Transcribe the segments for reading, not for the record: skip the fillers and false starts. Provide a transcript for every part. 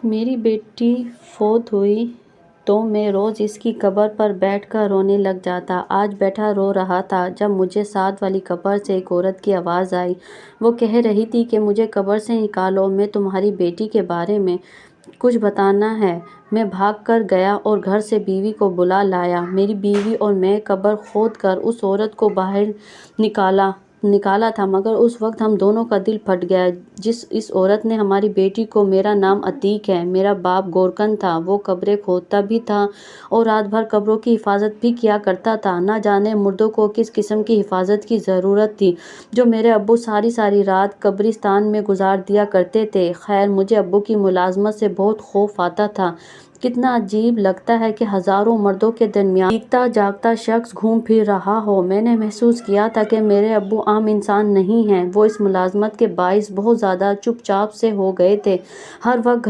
میری بیٹی فوت ہوئی تو میں روز اس کی قبر پر بیٹھ کر رونے لگ جاتا۔ آج بیٹھا رو رہا تھا جب مجھے ساتھ والی قبر سے ایک عورت کی آواز آئی۔ وہ کہہ رہی تھی کہ مجھے قبر سے نکالو، میں تمہاری بیٹی کے بارے میں کچھ بتانا ہے۔ میں بھاگ کر گیا اور گھر سے بیوی کو بلا لایا۔ میری بیوی اور میں قبر کھود کر اس عورت کو باہر نکالا تھا، مگر اس وقت ہم دونوں کا دل پھٹ گیا۔ اس عورت نے ہماری بیٹی کو، میرا نام عتیق ہے، میرا باپ گورکن تھا، وہ قبریں کھودتا بھی تھا اور رات بھر قبروں کی حفاظت بھی کیا کرتا تھا۔ نہ جانے مردوں کو کس قسم کی حفاظت کی ضرورت تھی جو میرے ابو ساری رات قبرستان میں گزار دیا کرتے تھے۔ خیر، مجھے ابو کی ملازمت سے بہت خوف آتا تھا۔ کتنا عجیب لگتا ہے کہ ہزاروں مردوں کے درمیان چیختا جاگتا شخص گھوم پھر رہا ہو۔ میں نے محسوس کیا تھا کہ میرے ابو عام انسان نہیں ہیں۔ وہ اس ملازمت کے باعث بہت زیادہ چپ چاپ سے ہو گئے تھے، ہر وقت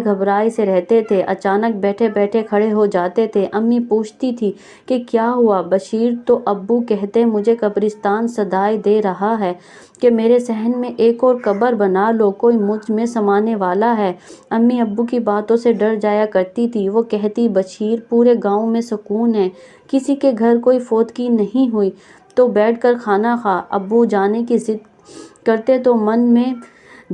گھبرائے سے رہتے تھے، اچانک بیٹھے بیٹھے کھڑے ہو جاتے تھے۔ امی پوچھتی تھی کہ کیا ہوا بشیر، تو ابو کہتے مجھے قبرستان صدائے دے رہا ہے کہ میرے صحن میں ایک اور قبر بنا لو، کوئی مجھ میں سمانے والا ہے۔ امی ابو کی باتوں سے ڈر جایا کرتی تھی۔ وہ کہتی بشیر، پورے گاؤں میں سکون ہے، کسی کے گھر کوئی فوتگی نہیں ہوئی تو بیٹھ کر کھانا کھا۔ ابو جانے کی ضد کرتے تو من میں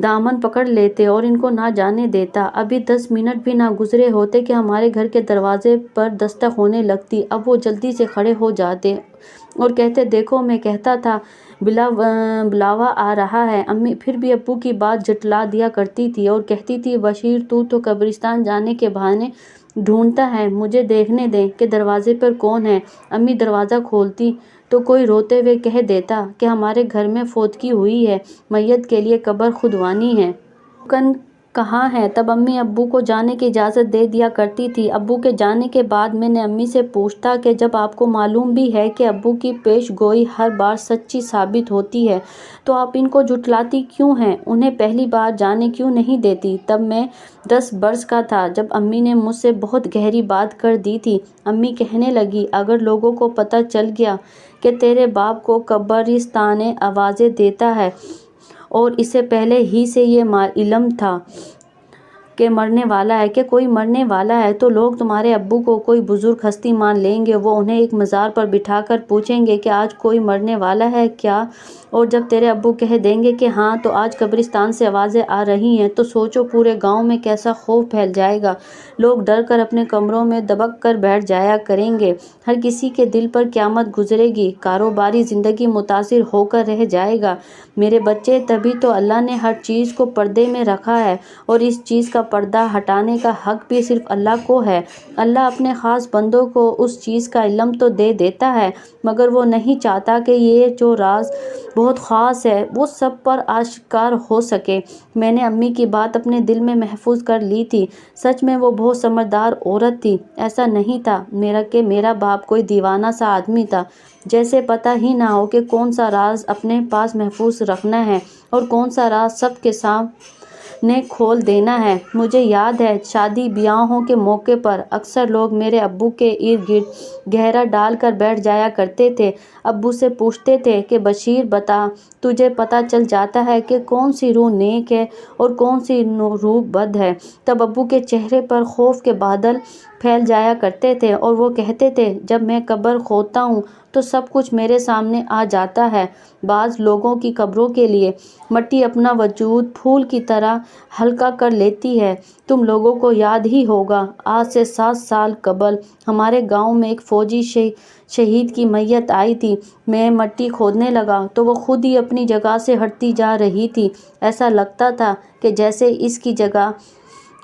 دامن پکڑ لیتے اور ان کو نہ جانے دیتا۔ ابھی 10 منٹ بھی نہ گزرے ہوتے کہ ہمارے گھر کے دروازے پر دستک ہونے لگتی۔ اب وہ جلدی سے کھڑے ہو جاتے اور کہتے دیکھو، میں کہتا تھا بلاوا آ رہا ہے۔ امی پھر بھی ابو کی بات جھٹلا دیا کرتی تھی اور کہتی تھی بشیر، تو قبرستان جانے کے بہانے ڈھونڈتا ہے، مجھے دیکھنے دے کہ دروازے پر کون ہے۔ امی دروازہ کھولتی تو کوئی روتے ہوئے کہہ دیتا کہ ہمارے گھر میں فوتگی ہوئی ہے، میت کے لیے قبر کھودوانی ہے۔ گورکن کہاں ہے؟ تب امی ابو کو جانے کی اجازت دے دیا کرتی تھی۔ ابو کے جانے کے بعد میں نے امی سے پوچھتا کہ جب آپ کو معلوم بھی ہے کہ ابو کی پیش گوئی ہر بار سچی ثابت ہوتی ہے تو آپ ان کو جھٹلاتی کیوں ہیں، انہیں پہلی بار جانے کیوں نہیں دیتی؟ تب میں 10 برس کا تھا جب امی نے مجھ سے بہت گہری بات کر دی تھی۔ امی کہنے لگی اگر لوگوں کو پتہ چل گیا کہ تیرے باپ کو قبرستان آوازیں دیتا ہے اور اسے پہلے ہی سے یہ علم تھا کہ کوئی مرنے والا ہے، تو لوگ تمہارے ابو کو کوئی بزرگ ہستی مان لیں گے۔ وہ انہیں ایک مزار پر بٹھا کر پوچھیں گے کہ آج کوئی مرنے والا ہے کیا؟ اور جب تیرے ابو کہہ دیں گے کہ ہاں، تو آج قبرستان سے آوازیں آ رہی ہیں، تو سوچو پورے گاؤں میں کیسا خوف پھیل جائے گا۔ لوگ ڈر کر اپنے کمروں میں دبک کر بیٹھ جایا کریں گے، ہر کسی کے دل پر قیامت گزرے گی، کاروباری زندگی متاثر ہو کر رہ جائے گا۔ میرے بچے، تبھی تو اللہ نے ہر چیز کو پردے میں رکھا ہے، اور اس چیز کا پردہ ہٹانے کا حق بھی صرف اللہ کو ہے۔ اللہ اپنے خاص بندوں کو اس چیز کا علم تو دے دیتا ہے، مگر وہ نہیں چاہتا کہ یہ جو راز بہت خاص ہے وہ سب پر آشکار ہو سکے۔ میں نے امی کی بات اپنے دل میں محفوظ کر لی تھی۔ سچ میں وہ بہت سمجھدار عورت تھی۔ ایسا نہیں تھا کہ میرا باپ کوئی دیوانہ سا آدمی تھا جسے پتہ ہی نہ ہو کہ کون سا راز اپنے پاس محفوظ رکھنا ہے اور کون سا راز سب کے سامنے کھول دینا ہے۔ مجھے یاد ہے شادی بیاہوں کے موقع پر اکثر لوگ میرے ابو کے ارد گرد گھیرا ڈال کر بیٹھ جایا کرتے تھے۔ ابو سے پوچھتے تھے کہ بشیر بتا، تجھے پتہ چل جاتا ہے کہ کون سی روح نیک ہے اور کون سی روح بد ہے؟ تب ابو کے چہرے پر خوف کے بادل پھیل جایا کرتے تھے اور وہ کہتے تھے جب میں قبر کھودتا ہوں تو سب کچھ میرے سامنے آ جاتا ہے۔ بعض لوگوں کی قبروں کے لیے مٹی اپنا وجود پھول کی طرح ہلکا کر لیتی ہے۔ تم لوگوں کو یاد ہی ہوگا، آج سے 7 سال قبل ہمارے گاؤں میں ایک فوجی شہید کی میت آئی تھی۔ میں مٹی کھودنے لگا تو وہ خود ہی اپنی جگہ سے ہٹتی جا رہی تھی۔ ایسا لگتا تھا کہ جیسے اس کی جگہ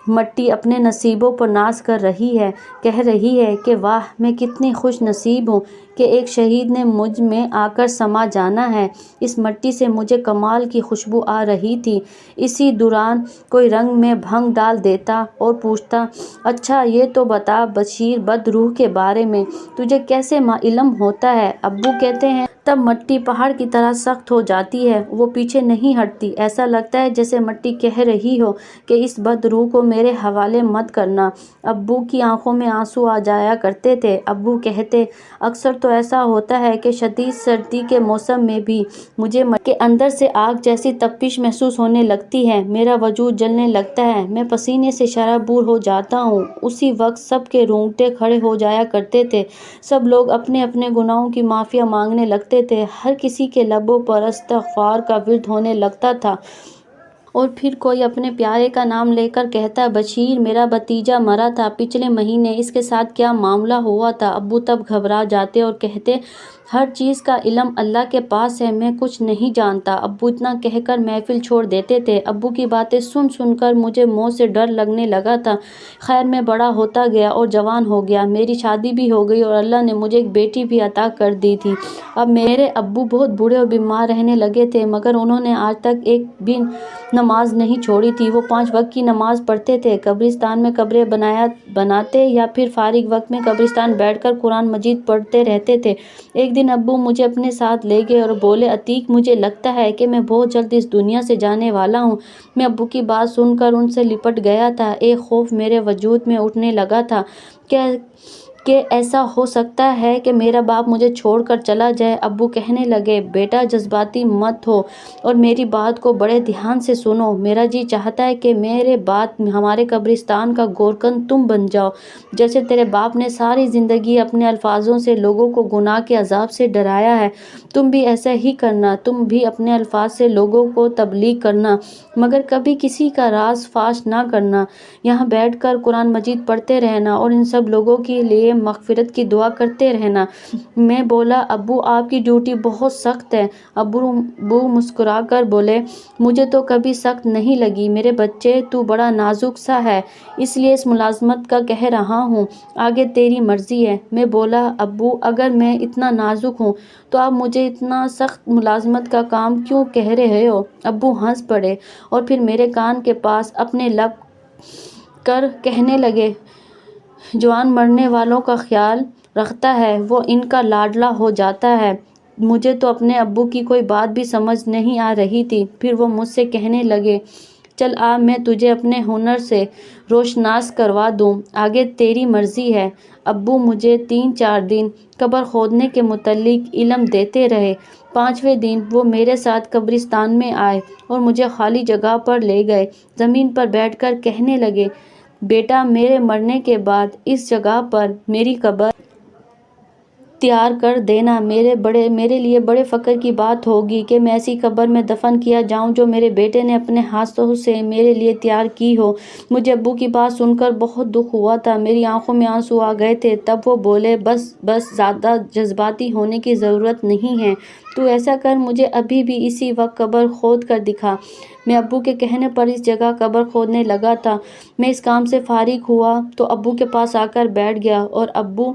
مٹی اپنے نصیبوں پر ناز کر رہی ہے، کہہ رہی ہے کہ واہ، میں کتنی خوش نصیب ہوں کہ ایک شہید نے مجھ میں آ کر سما جانا ہے۔ اس مٹی سے مجھے کمال کی خوشبو آ رہی تھی۔ اسی دوران کوئی رنگ میں بھنگ ڈال دیتا اور پوچھتا اچھا یہ تو بتا بشیر، بد روح کے بارے میں تجھے کیسے علم ہوتا ہے؟ ابو کہتے ہیں تب مٹی پہاڑ کی طرح سخت ہو جاتی ہے، وہ پیچھے نہیں ہٹتی، ایسا لگتا ہے جیسے مٹی کہہ رہی ہو کہ اس بد روح کو میرے حوالے مت کرنا۔ ابو کی آنکھوں میں آنسو آ جایا کرتے تھے۔ ابو کہتے اکثر تو ایسا ہوتا ہے کہ شدید سردی کے موسم میں بھی مجھے کے اندر سے آگ جیسی تپش محسوس ہونے لگتی ہے، میرا وجود جلنے لگتا ہے، میں پسینے سے شرابور ہو جاتا ہوں۔ اسی وقت سب کے رونگٹے کھڑے ہو جایا کرتے تھے، سب لوگ اپنے اپنے گناہوں کی معافی مانگنے لگتے تھے، ہر کسی کے لبوں پر استغفار کا ورد ہونے لگتا تھا۔ اور پھر کوئی اپنے پیارے کا نام لے کر کہتا، بشیر میرا بھتیجا مرا تھا پچھلے مہینے، اس کے ساتھ کیا معاملہ ہوا تھا؟ ابو تب گھبرا جاتے اور کہتے، ہر چیز کا علم اللہ کے پاس ہے، میں کچھ نہیں جانتا۔ ابو اتنا کہہ کر محفل چھوڑ دیتے تھے۔ ابو کی باتیں سن سن کر مجھے موت سے ڈر لگنے لگا تھا۔ خیر میں بڑا ہوتا گیا اور جوان ہو گیا، میری شادی بھی ہو گئی اور اللہ نے مجھے ایک بیٹی بھی عطا کر دی تھی۔ اب میرے ابو بہت بوڑھے اور بیمار رہنے لگے تھے، مگر انہوں نے آج تک ایک بھی نماز نہیں چھوڑی تھی۔ وہ 5 وقت کی نماز پڑھتے تھے، قبرستان میں قبریں بناتے یا پھر فارغ وقت میں قبرستان بیٹھ کر قرآن مجید پڑھتے رہتے تھے۔ ایک دن ابو مجھے اپنے ساتھ لے گئے اور بولے، عتیق مجھے لگتا ہے کہ میں بہت جلد اس دنیا سے جانے والا ہوں۔ میں ابو کی بات سن کر ان سے لپٹ گیا تھا، ایک خوف میرے وجود میں اٹھنے لگا تھا کہ ایسا ہو سکتا ہے کہ میرا باپ مجھے چھوڑ کر چلا جائے۔ ابو کہنے لگے، بیٹا جذباتی مت ہو اور میری بات کو بڑے دھیان سے سنو، میرا جی چاہتا ہے کہ میرے بعد ہمارے قبرستان کا گورکن تم بن جاؤ، جیسے تیرے باپ نے ساری زندگی اپنے الفاظوں سے لوگوں کو گناہ کے عذاب سے ڈرایا ہے، تم بھی ایسا ہی کرنا، تم بھی اپنے الفاظ سے لوگوں کو تبلیغ کرنا، مگر کبھی کسی کا راز فاش نہ کرنا، یہاں بیٹھ کر قرآن مجید پڑھتے رہنا اور ان سب لوگوں کے لیے مغفرت کی دعا کرتے رہنا۔ میں بولا، ابو آپ کی ڈیوٹی بہت سخت ہے۔ ابو مسکرا کر بولے، مجھے تو کبھی سخت نہیں لگی میرے بچے، تو بڑا نازک سا ہے، اس لیے اس ملازمت کا کہہ رہا ہوں، آگے تیری مرضی ہے۔ میں بولا، ابو اگر میں اتنا نازک ہوں تو آپ مجھے اتنا سخت ملازمت کا کام کیوں کہہ رہے ہو؟ ابو ہنس پڑے اور پھر میرے کان کے پاس اپنے لب کر کہنے لگے، جوان مرنے والوں کا خیال رکھتا ہے، وہ ان کا لاڈلا ہو جاتا ہے۔ مجھے تو اپنے ابو کی کوئی بات بھی سمجھ نہیں آ رہی تھی۔ پھر وہ مجھ سے کہنے لگے، چل آ میں تجھے اپنے ہنر سے روشناس کروا دوں، آگے تیری مرضی ہے۔ ابو مجھے 3-4 دن قبر کھودنے کے متعلق علم دیتے رہے۔ 5ویں دن وہ میرے ساتھ قبرستان میں آئے اور مجھے خالی جگہ پر لے گئے، زمین پر بیٹھ کر کہنے لگے، بیٹا میرے مرنے کے بعد اس جگہ پر میری قبر تیار کر دینا، میرے لیے بڑے فخر کی بات ہوگی کہ میں ایسی قبر میں دفن کیا جاؤں جو میرے بیٹے نے اپنے ہاتھوں سے میرے لیے تیار کی ہو۔ مجھے ابو کی بات سن کر بہت دکھ ہوا تھا، میری آنکھوں میں آنسو آ گئے تھے۔ تب وہ بولے، بس زیادہ جذباتی ہونے کی ضرورت نہیں ہے، تو ایسا کر، مجھے ابھی بھی اسی وقت قبر کھود کر دکھا۔ میں ابو کے کہنے پر اس جگہ قبر کھودنے لگا تھا۔ میں اس کام سے فارغ ہوا تو ابو کے پاس آ کر بیٹھ گیا اور ابو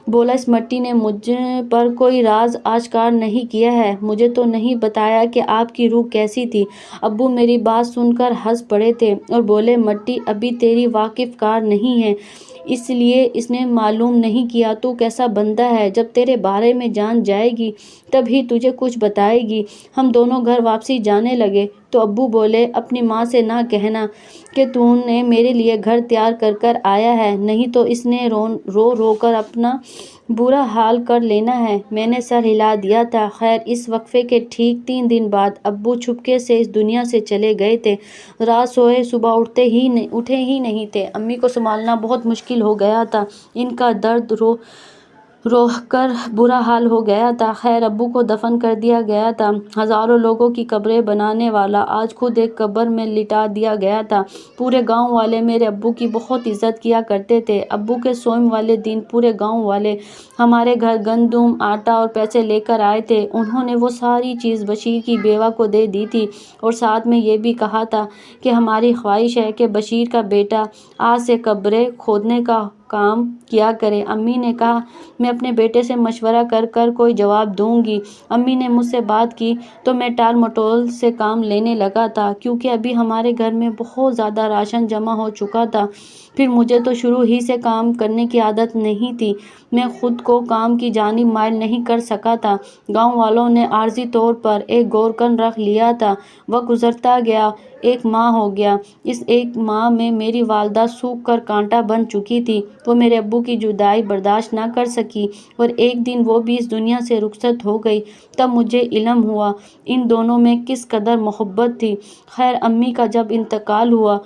بولا، اس مٹی نے مجھ پر کوئی راز آشکار نہیں کیا ہے، مجھے تو نہیں بتایا کہ آپ کی روح کیسی تھی۔ ابو میری بات سن کر ہنس پڑے تھے اور بولے، مٹی ابھی تیری واقف کار نہیں ہے، اس لیے اس نے معلوم نہیں کیا تو کیسا بندہ ہے، جب تیرے بارے میں جان جائے گی تب ہی تجھے کچھ بتائے گی۔ ہم دونوں گھر واپسی جانے لگے تو ابو بولے، اپنی ماں سے نہ کہنا کہ تو نے میرے لیے گھر تیار کر آیا ہے، نہیں تو اس نے رو رو کر اپنا برا حال کر لینا ہے۔ میں نے سر ہلا دیا تھا۔ خیر اس وقفے کے ٹھیک 3 دن بعد ابو چھپکے سے اس دنیا سے چلے گئے تھے۔ رات سوئے صبح اٹھے ہی نہیں تھے۔ امی کو سنبھالنا بہت مشکل ہو گیا تھا، ان کا درد رو کر برا حال ہو گیا تھا۔ خیر ابو کو دفن کر دیا گیا تھا۔ ہزاروں لوگوں کی قبریں بنانے والا آج خود ایک قبر میں لٹا دیا گیا تھا۔ پورے گاؤں والے میرے ابو کی بہت عزت کیا کرتے تھے۔ ابو کے سوئم والے دن پورے گاؤں والے ہمارے گھر گندم، آٹا اور پیسے لے کر آئے تھے۔ انہوں نے وہ ساری چیز بشیر کی بیوہ کو دے دی تھی اور ساتھ میں یہ بھی کہا تھا کہ ہماری خواہش ہے کہ بشیر کا بیٹا آج سے قبریں کھودنے کا کام کیا کرے۔ امی نے کہا، میں اپنے بیٹے سے مشورہ کر کوئی جواب دوں گی۔ امی نے مجھ سے بات کی تو میں ٹال مٹول سے کام لینے لگا تھا، کیونکہ ابھی ہمارے گھر میں بہت زیادہ راشن جمع ہو چکا تھا۔ پھر مجھے تو شروع ہی سے کام کرنے کی عادت نہیں تھی، میں خود کو کام کی جانب مائل نہیں کر سکا تھا۔ گاؤں والوں نے عارضی طور پر ایک گورکن رکھ لیا تھا۔ وقت گزرتا گیا، ایک ماہ ہو گیا۔ اس ایک ماہ میں میری والدہ سوکھ کر کانٹا بن چکی تھی۔ وہ میرے ابو کی جدائی برداشت نہ کر سکی اور ایک دن وہ بھی اس دنیا سے رخصت ہو گئی۔ تب مجھے علم ہوا ان دونوں میں کس قدر محبت تھی۔ خیر، امی کا جب انتقال ہوا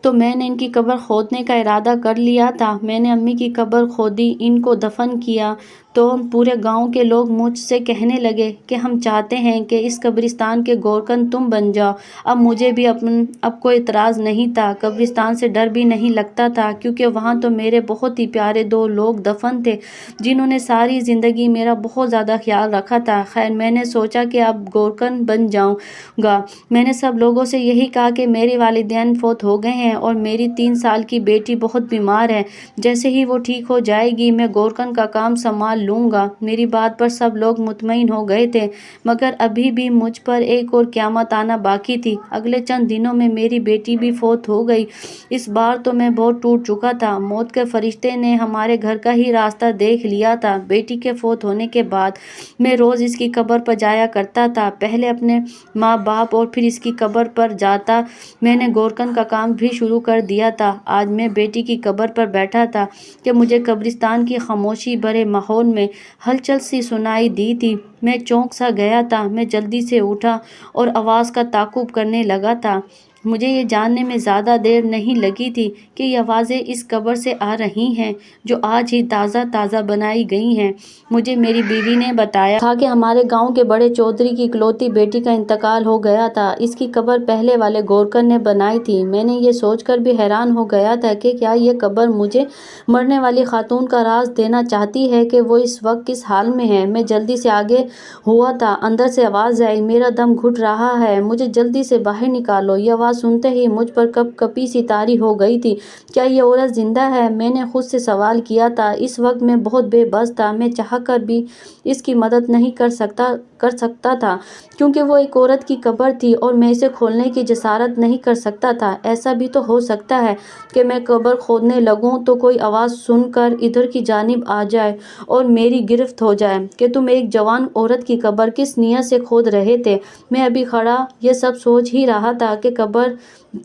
تو میں نے ان کی قبر کھودنے کا ارادہ کر لیا تھا۔ میں نے امی کی قبر کھودی، ان کو دفن کیا تو پورے گاؤں کے لوگ مجھ سے کہنے لگے کہ ہم چاہتے ہیں کہ اس قبرستان کے گورکن تم بن جاؤ۔ اب مجھے بھی اب کوئی اعتراض نہیں تھا، قبرستان سے ڈر بھی نہیں لگتا تھا، کیونکہ وہاں تو میرے بہت ہی پیارے 2 لوگ دفن تھے جنہوں نے ساری زندگی میرا بہت زیادہ خیال رکھا تھا۔ خیر، میں نے سوچا کہ اب گورکن بن جاؤں گا۔ میں نے سب لوگوں سے یہی کہا کہ میرے والدین فوت ہو گئے ہیں اور میری 3 سال کی بیٹی بہت بیمار ہے، جیسے ہی وہ ٹھیک ہو جائے گی میں گورکن کا کام سنبھال لوں گا۔ میری بات پر سب لوگ مطمئن ہو گئے تھے، مگر ابھی بھی مجھ پر ایک اور قیامت آنا باقی تھی۔ اگلے چند دنوں میں میری بیٹی بھی فوت ہو گئی۔ اس بار تو میں بہت ٹوٹ چکا تھا۔ موت کے فرشتے نے ہمارے گھر کا ہی راستہ دیکھ لیا تھا۔ بیٹی کے فوت ہونے کے بعد میں روز اس کی قبر پر جایا کرتا تھا، پہلے اپنے ماں باپ اور پھر اس کی قبر پر جاتا۔ میں نے گورکن کا کام بھی شروع کر دیا تھا۔ آج میں بیٹی کی قبر پر بیٹھا تھا کہ مجھے قبرستان کی خاموشی بھرے ماحول میں ہلچل سی سنائی دی تھی۔ میں چونک سا گیا تھا۔ میں جلدی سے اٹھا اور آواز کا تعاقب کرنے لگا تھا۔ مجھے یہ جاننے میں زیادہ دیر نہیں لگی تھی کہ یہ آوازیں اس قبر سے آ رہی ہیں جو آج ہی تازہ تازہ بنائی گئی ہیں۔ مجھے میری بیوی نے بتایا تھا کہ ہمارے گاؤں کے بڑے چودھری کی اکلوتی بیٹی کا انتقال ہو گیا تھا۔ اس کی قبر پہلے والے گورکن نے بنائی تھی۔ میں نے یہ سوچ کر بھی حیران ہو گیا تھا کہ کیا یہ قبر مجھے مرنے والی خاتون کا راز دینا چاہتی ہے کہ وہ اس وقت کس حال میں ہے۔ میں جلدی سے آگے ہوا تھا۔ اندر سے آواز آئی، میرا دم گھٹ رہا ہے، مجھے جلدی سے باہر نکالو۔ یہ آواز سنتے ہی مجھ پر کپ کپی سی طاری ہو گئی تھی۔ کیا یہ عورت زندہ ہے؟ میں نے خود سے سوال کیا تھا۔ اس وقت میں بہت بے بس تھا۔ میں چاہ کر بھی اس کی مدد نہیں کر سکتا تھا، کیونکہ وہ ایک عورت کی قبر تھی اور میں اسے کھولنے کی جسارت نہیں کر سکتا تھا۔ ایسا بھی تو ہو سکتا ہے کہ میں قبر کھودنے لگوں تو کوئی آواز سن کر ادھر کی جانب آ جائے اور میری گرفت ہو جائے کہ تم ایک جوان عورت کی قبر کس نیت سے کھود رہے تھے۔ میں ابھی کھڑا یہ سب سوچ ہی رہا تھا کہ قبر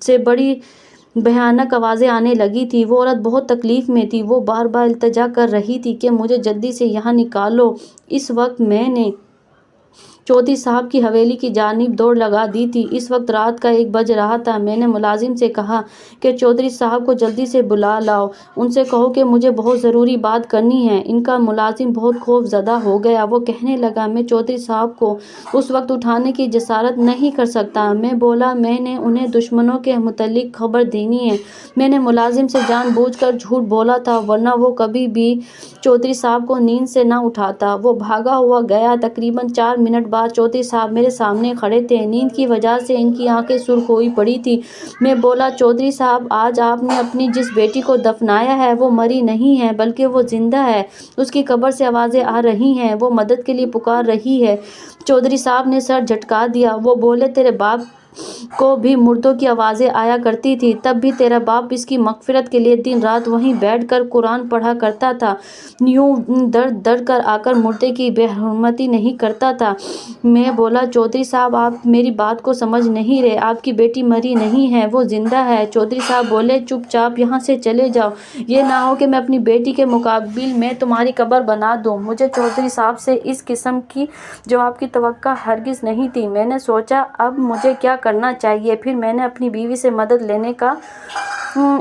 سے بڑی بھیانک آوازیں آنے لگی تھی۔ وہ عورت بہت تکلیف میں تھی۔ وہ بار بار التجا کر رہی تھی کہ مجھے جلدی سے یہاں نکالو۔ اس وقت میں نے چودھری صاحب کی حویلی کی جانب دوڑ لگا دی تھی۔ اس وقت رات کا 1 بج رہا تھا۔ میں نے ملازم سے کہا کہ چودھری صاحب کو جلدی سے بلا لاؤ، ان سے کہو کہ مجھے بہت ضروری بات کرنی ہے۔ ان کا ملازم بہت خوف زدہ ہو گیا۔ وہ کہنے لگا، میں چودھری صاحب کو اس وقت اٹھانے کی جسارت نہیں کر سکتا۔ میں بولا، میں نے انہیں دشمنوں کے متعلق خبر دینی ہے۔ میں نے ملازم سے جان بوجھ کر جھوٹ بولا تھا، ورنہ وہ کبھی بھی چودھری صاحب کو نیند سے نہ اٹھاتا۔ وہ بھاگا ہوا گیا۔ تقریباً 4 منٹ بعد چودھری صاحب میرے سامنے کھڑے تھے۔ نیند کی وجہ سے ان کی آنکھیں سرخ ہوئی پڑی تھیں۔ میں بولا، چودھری صاحب، آج آپ نے اپنی جس بیٹی کو دفنایا ہے وہ مری نہیں ہے بلکہ وہ زندہ ہے۔ اس کی قبر سے آوازیں آ رہی ہیں، وہ مدد کے لیے پکار رہی ہے۔ چودھری صاحب نے سر جھٹکا دیا۔ وہ بولے، تیرے باپ کو بھی مردوں کی آوازیں آیا کرتی تھی، تب بھی تیرا باپ اس کی مغفرت کے لیے دن رات وہیں بیٹھ کر قرآن پڑھا کرتا تھا، یوں دڑ کر آ کر مردے کی بے حرمتی نہیں کرتا تھا۔ میں بولا، چودھری صاحب، آپ میری بات کو سمجھ نہیں رہے۔ آپ کی بیٹی مری نہیں ہے، وہ زندہ ہے۔ چودھری صاحب بولے، چپ چاپ یہاں سے چلے جاؤ، یہ نہ ہو کہ میں اپنی بیٹی کے مقابل میں تمہاری قبر بنا دوں۔ مجھے چودھری صاحب سے اس قسم کی جواب کی توقع ہرگز نہیں تھی۔ میں نے سوچا اب مجھے کیا کرنا چاہیے۔ پھر میں نے اپنی بیوی سے مدد لینے کا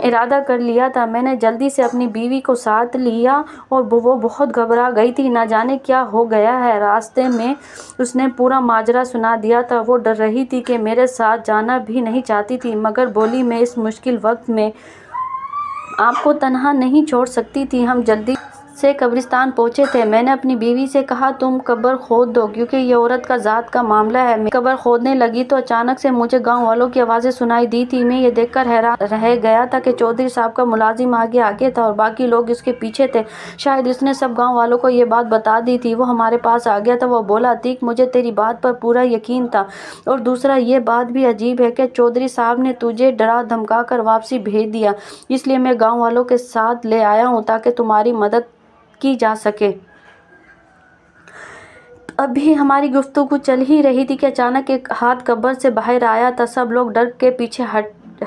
ارادہ کر لیا تھا۔ میں نے جلدی سے اپنی بیوی کو ساتھ لیا اور وہ بہت گھبرا گئی تھی، نہ جانے کیا ہو گیا ہے۔ راستے میں اس نے پورا ماجرا سنا دیا تھا۔ وہ ڈر رہی تھی کہ میرے ساتھ جانا بھی نہیں چاہتی تھی، مگر بولی، میں اس مشکل وقت میں آپ کو تنہا نہیں چھوڑ سکتی تھی۔ ہم جلدی سے قبرستان پہنچے تھے۔ میں نے اپنی بیوی سے کہا، تم قبر کھود دو، کیونکہ یہ عورت کا ذات کا معاملہ ہے۔ میں قبر کھودنے لگی تو اچانک سے مجھے گاؤں والوں کی آوازیں سنائی دی تھی۔ میں یہ دیکھ کر حیران رہ گیا تھا کہ چودھری صاحب کا ملازم آگے تھا اور باقی لوگ اس کے پیچھے تھے۔ شاید اس نے سب گاؤں والوں کو یہ بات بتا دی تھی۔ وہ ہمارے پاس آ گیا تھا۔ وہ بولا، عتیق، مجھے تیری بات پر پورا یقین تھا، اور دوسرا یہ بات بھی عجیب ہے کہ چودھری صاحب نے تجھے ڈرا دھمکا کر واپسی بھیج دیا، اس لیے میں گاؤں والوں کے ساتھ لے آیا ہوں تاکہ تمہاری مدد کی جا سکے۔ ابھی ہماری گفتگو چل ہی رہی تھی کہ اچانک ایک ہاتھ قبر سے باہر آیا تھا۔ سب لوگ ڈر کے پیچھے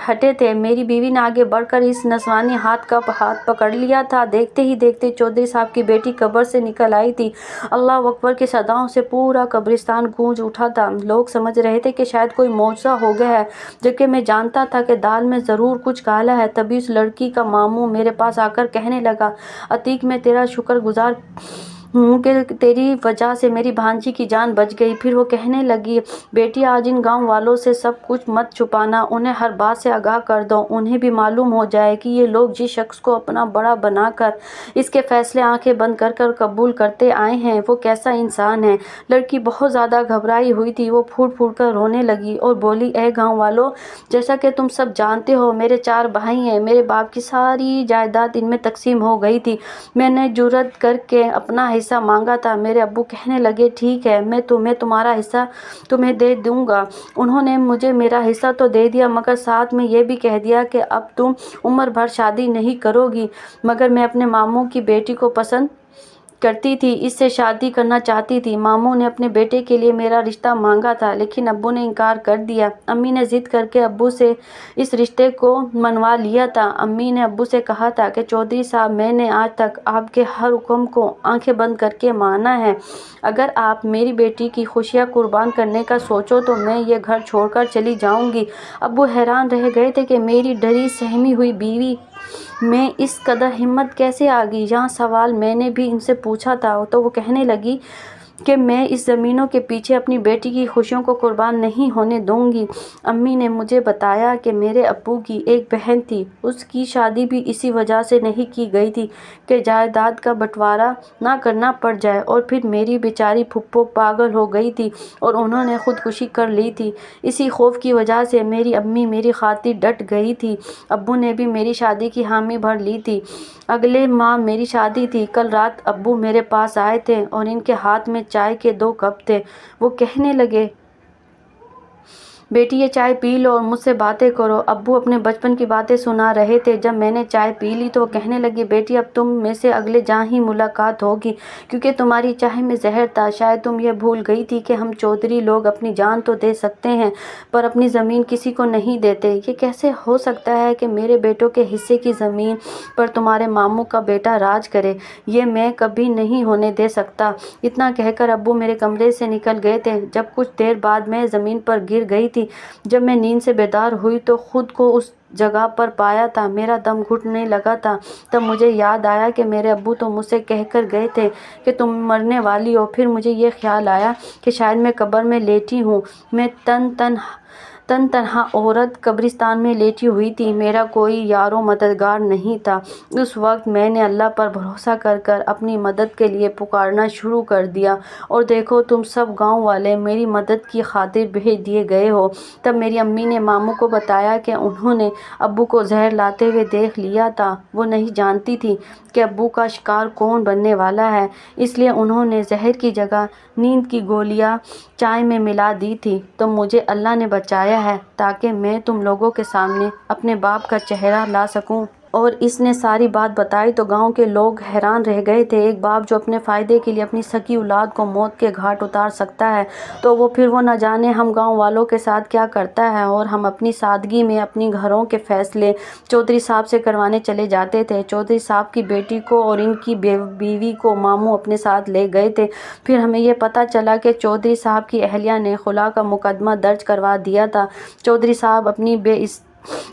ہٹے تھے۔ میری بیوی نے آگے بڑھ کر اس نسوانی ہاتھ کا ہاتھ پکڑ لیا تھا۔ دیکھتے ہی دیکھتے چودھری صاحب کی بیٹی قبر سے نکل آئی تھی۔ اللہ اکبر کی صداؤں سے پورا قبرستان گونج اٹھا تھا۔ لوگ سمجھ رہے تھے کہ شاید کوئی معجزہ ہو گیا ہے، جبکہ میں جانتا تھا کہ دال میں ضرور کچھ کالا ہے۔ تبھی اس لڑکی کا ماموں میرے پاس آ کر کہنے لگا، عتیق میں تیرا شکر گزار ہوں کہ تیری وجہ سے میری بھانجی کی جان بچ گئی۔ پھر وہ کہنے لگی، بیٹی آج ان گاؤں والوں سے سب کچھ مت چھپانا، انہیں ہر بات سے آگاہ کر دو۔ انہیں بھی معلوم ہو جائے کہ یہ لوگ جس شخص کو اپنا بڑا بنا کر اس کے فیصلے آنکھیں بند کر کر قبول کرتے آئے ہیں وہ کیسا انسان ہے۔ لڑکی بہت زیادہ گھبرائی ہوئی تھی۔ وہ پھوٹ پھوٹ کر رونے لگی اور بولی، اے گاؤں والوں، جیسا کہ تم سب جانتے ہو میرے 4 بھائی ہیں۔ میرے باپ کی ساری جائیداد ان میں تقسیم ہو گئی تھی۔ میں نے جرأت کر کے اپنا حصہ مانگا تھا۔ میرے ابو کہنے لگے، ٹھیک ہے، میں تمہارا حصہ تمہیں دے دوں گا۔ انہوں نے مجھے میرا حصہ تو دے دیا، مگر ساتھ میں یہ بھی کہہ دیا کہ اب تم عمر بھر شادی نہیں کرو گی۔ مگر میں اپنے ماموں کی بیٹی کو پسند کرتی تھی، اس سے شادی کرنا چاہتی تھی۔ ماموں نے اپنے بیٹے کے لیے میرا رشتہ مانگا تھا، لیکن ابو نے انکار کر دیا۔ امی نے ضد کر کے ابو سے اس رشتے کو منوا لیا تھا۔ امی نے ابو سے کہا تھا کہ چودھری صاحب، میں نے آج تک آپ کے ہر حکم کو آنکھیں بند کر کے مانا ہے۔ اگر آپ میری بیٹی کی خوشیاں قربان کرنے کا سوچو تو میں یہ گھر چھوڑ کر چلی جاؤں گی۔ ابو حیران رہ گئے تھے کہ میری ڈری سہمی ہوئی بیوی میں اس قدر ہمت کیسے آ گئی۔ یہ سوال میں نے بھی ان سے پوچھا تھا تو وہ کہنے لگی کہ میں اس زمینوں کے پیچھے اپنی بیٹی کی خوشیوں کو قربان نہیں ہونے دوں گی۔ امی نے مجھے بتایا کہ میرے ابو کی ایک بہن تھی، اس کی شادی بھی اسی وجہ سے نہیں کی گئی تھی کہ جائیداد کا بٹوارا نہ کرنا پڑ جائے، اور پھر میری بیچاری پھپھو پاگل ہو گئی تھی اور انہوں نے خودکشی کر لی تھی۔ اسی خوف کی وجہ سے میری امی میری خاطر ڈٹ گئی تھی۔ ابو نے بھی میری شادی کی حامی بھر لی تھی۔ اگلے ماہ میری شادی تھی۔ کل رات ابو میرے پاس آئے تھے اور ان کے ہاتھ میں چائے کے 2 کپ تھے۔ وہ کہنے لگے، بیٹی یہ چائے پی لو اور مجھ سے باتیں کرو۔ ابو اپنے بچپن کی باتیں سنا رہے تھے۔ جب میں نے چائے پی لی تو وہ کہنے لگے، بیٹی اب تم میں سے اگلے جاں ہی ملاقات ہوگی، کیونکہ تمہاری چائے میں زہر تھا۔ شاید تم یہ بھول گئی تھی کہ ہم چودھری لوگ اپنی جان تو دے سکتے ہیں پر اپنی زمین کسی کو نہیں دیتے۔ یہ کیسے ہو سکتا ہے کہ میرے بیٹوں کے حصے کی زمین پر تمہارے ماموں کا بیٹا راج کرے؟ یہ میں کبھی نہیں ہونے دے سکتا۔ اتنا کہہ کر ابو میرے کمرے سے نکل گئے تھے۔ جب کچھ دیر بعد میں زمین پر گر گئی تھی، جب میں نیند سے بیدار ہوئی تو خود کو اس جگہ پر پایا تھا۔ میرا دم گھٹنے لگا تھا۔ تب مجھے یاد آیا کہ میرے ابو تو مجھ سے کہہ کر گئے تھے کہ تم مرنے والی ہو۔ پھر مجھے یہ خیال آیا کہ شاید میں قبر میں لیٹی ہوں۔ میں تنہا عورت قبرستان میں لیٹی ہوئی تھی۔ میرا کوئی یار و مددگار نہیں تھا۔ اس وقت میں نے اللہ پر بھروسہ کر کر اپنی مدد کے لیے پکارنا شروع کر دیا، اور دیکھو تم سب گاؤں والے میری مدد کی خاطر بھیج دیے گئے ہو۔ تب میری امی نے ماموں کو بتایا کہ انہوں نے ابو کو زہر لاتے ہوئے دیکھ لیا تھا۔ وہ نہیں جانتی تھی کہ ابو کا شکار کون بننے والا ہے، اس لیے انہوں نے زہر کی جگہ نیند کی گولیاں چائے میں ملا دی تھی۔ تو مجھے اللہ نے بچایا ہے تاکہ میں تم لوگوں کے سامنے اپنے باپ کا چہرہ لا سکوں۔ اور اس نے ساری بات بتائی تو گاؤں کے لوگ حیران رہ گئے تھے۔ ایک باپ جو اپنے فائدے کے لیے اپنی سکی اولاد کو موت کے گھاٹ اتار سکتا ہے تو وہ نہ جانے ہم گاؤں والوں کے ساتھ کیا کرتا ہے۔ اور ہم اپنی سادگی میں اپنی گھروں کے فیصلے چودھری صاحب سے کروانے چلے جاتے تھے۔ چودھری صاحب کی بیٹی کو اور ان کی بیوی کو ماموں اپنے ساتھ لے گئے تھے۔ پھر ہمیں یہ پتہ چلا کہ چودھری صاحب کی اہلیہ نے خلا کا مقدمہ درج کروا دیا تھا۔ چودھری صاحب اپنی بے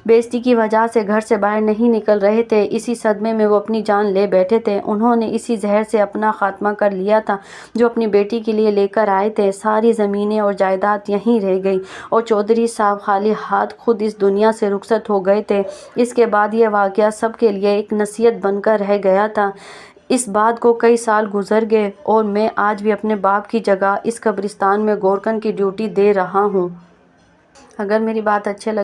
عزتی کی وجہ سے گھر سے باہر نہیں نکل رہے تھے۔ اسی صدمے میں وہ اپنی جان لے بیٹھے تھے۔ انہوں نے اسی زہر سے اپنا خاتمہ کر لیا تھا جو اپنی بیٹی کے لیے لے کر آئے تھے۔ ساری زمینیں اور جائیداد یہیں رہ گئی اور چودھری صاحب خالی ہاتھ خود اس دنیا سے رخصت ہو گئے تھے۔ اس کے بعد یہ واقعہ سب کے لیے ایک نصیحت بن کر رہ گیا تھا۔ اس بات کو کئی سال گزر گئے اور میں آج بھی اپنے باپ کی جگہ اس قبرستان میں گورکن کی ڈیوٹی دے رہا ہوں۔ اگر میری بات اچھے لگے